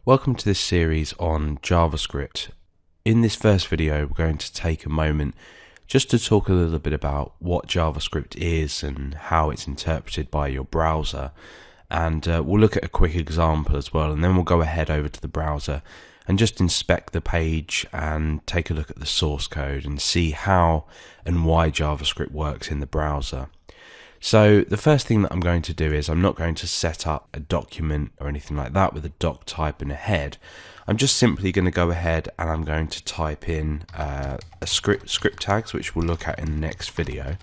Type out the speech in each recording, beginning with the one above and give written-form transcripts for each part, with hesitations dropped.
Welcome to this series on JavaScript. In this first video, we're going to take a moment just to talk a little bit about what JavaScript is and how it's interpreted by your browser. And we'll look at a quick example as well, and then we'll go ahead over to the browser and just inspect the page and take a look at the source code and see how and why JavaScript works in the browser. So the first thing that I'm going to do is I'm not going to set up a document or anything like that with a doc type and a head. I'm just simply going to go ahead and I'm going to type in a script tags, which we'll look at in the next video.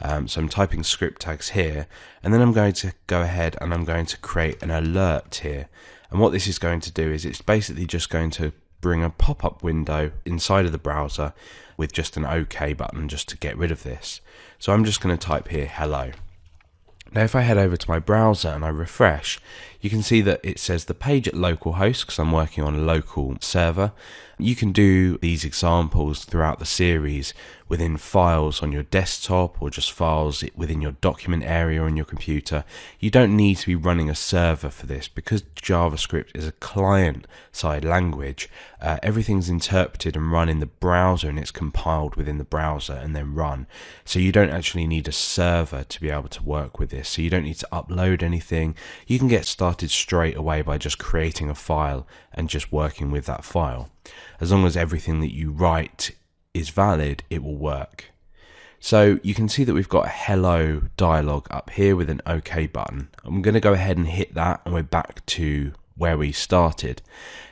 So I'm typing script tags here, and then I'm going to go ahead and I'm going to create an alert here. And what this is going to do is it's basically just going to bring a pop-up window inside of the browser with just an OK button just to get rid of this. So I'm just going to type here hello. Now if I head over to my browser and I refresh, you can see that it says the page at localhost because I'm working on a local server. You can do these examples throughout the series within files on your desktop or just files within your document area on your computer. You don't need to be running a server for this because JavaScript is a client-side language. Everything's interpreted and run in the browser, and it's compiled within the browser and then run. So you don't actually need a server to be able to work with this. So you don't need to upload anything. You can get started straight away by just creating a file and just working with that file. As long as everything that you write is valid, it will work. So you can see that we've got a hello dialog up here with an OK button. I'm going to go ahead and hit that, and we're back to where we started.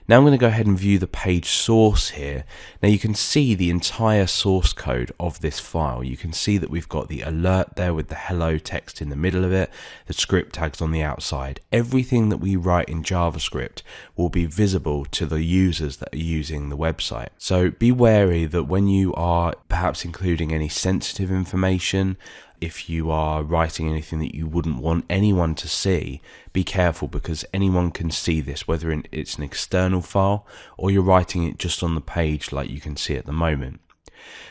Now I'm going to go ahead and view the page source here. Now you can see the entire source code of this file. You can see that we've got the alert there with the hello text in the middle of it, the script tags on the outside. Everything that we write in JavaScript will be visible to the users that are using the website. So be wary that when you are perhaps including any sensitive information, if you are writing anything that you wouldn't want anyone to see, be careful because anyone can see this, whether it's an external file or you're writing it just on the page like you can see at the moment.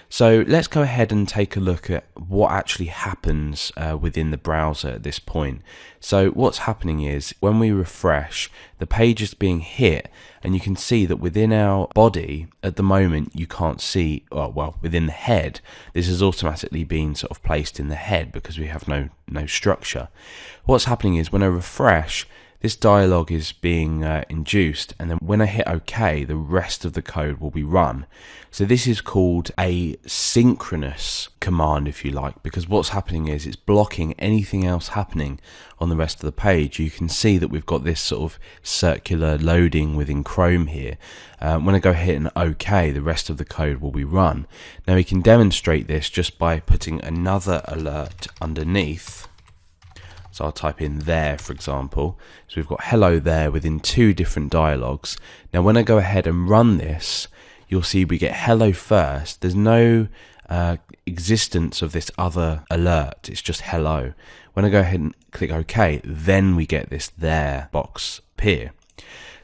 So let's go ahead and take a look at what actually happens within the browser at this point. So what's happening is when we refresh, the page is being hit, and you can see that within our body at the moment you can't see, well within the head, this is automatically being sort of placed in the head because we have no structure. What's happening is when I refresh, this dialog is being induced, and then when I hit OK, the rest of the code will be run. So this is called a synchronous command, if you like, because what's happening is it's blocking anything else happening on the rest of the page. You can see that we've got this sort of circular loading within Chrome here. When I go hit an OK, the rest of the code will be run. Now we can demonstrate this just by putting another alert underneath. So I'll type in there, for example. So we've got hello there within two different dialogues. Now when I go ahead and run this, you'll see we get hello first. There's no existence of this other alert. It's just hello. When I go ahead and click OK, then we get this there box appear.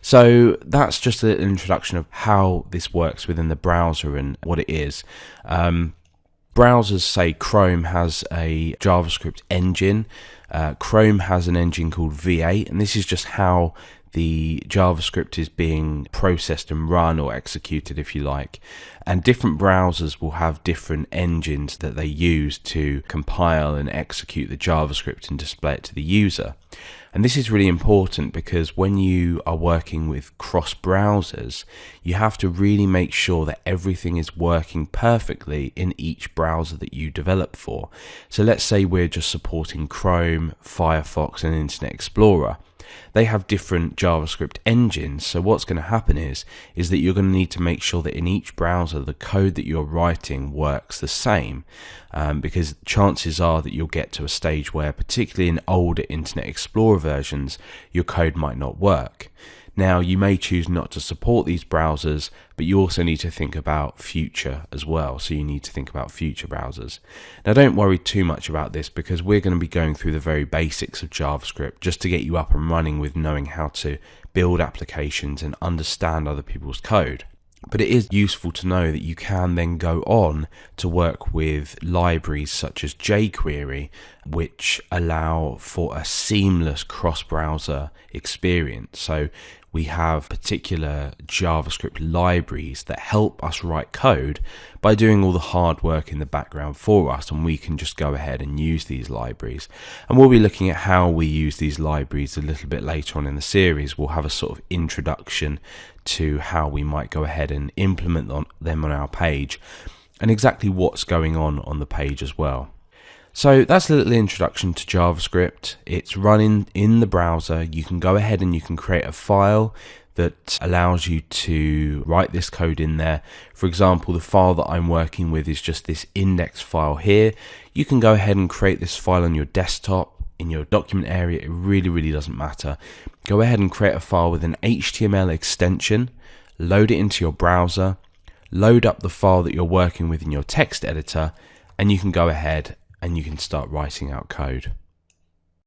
So that's just an introduction of how this works within the browser and what it is. Browsers say Chrome has a JavaScript engine. Chrome has an engine called V8, and this is just how the JavaScript is being processed and run or executed, if you like. And different browsers will have different engines that they use to compile and execute the JavaScript and display it to the user. And this is really important because when you are working with cross browsers, you have to really make sure that everything is working perfectly in each browser that you develop for. So let's say we're just supporting Chrome, Firefox, and Internet Explorer. They have different JavaScript engines, so what's going to happen is that you're going to need to make sure that in each browser the code that you're writing works the same, because chances are that you'll get to a stage where, particularly in older Internet Explorer versions, your code might not work. Now, you may choose not to support these browsers, but you also need to think about future as well. So you need to think about future browsers. Now, don't worry too much about this because we're going to be going through the very basics of JavaScript just to get you up and running with knowing how to build applications and understand other people's code. But it is useful to know that you can then go on to work with libraries such as jQuery which allow for a seamless cross-browser experience. So we have particular JavaScript libraries that help us write code by doing all the hard work in the background for us, and we can just go ahead and use these libraries. And we'll be looking at how we use these libraries a little bit later on in the series. We'll have a sort of introduction to how we might go ahead and implement them on our page, and exactly what's going on the page as well. So that's a little introduction to JavaScript. It's running in the browser. You can go ahead and you can create a file that allows you to write this code in there. For example, the file that I'm working with is just this index file here. You can go ahead and create this file on your desktop, in your document area. It really doesn't matter. Go ahead and create a file with an HTML extension, load it into your browser, load up the file that you're working with in your text editor, and you can go ahead and you can start writing out code.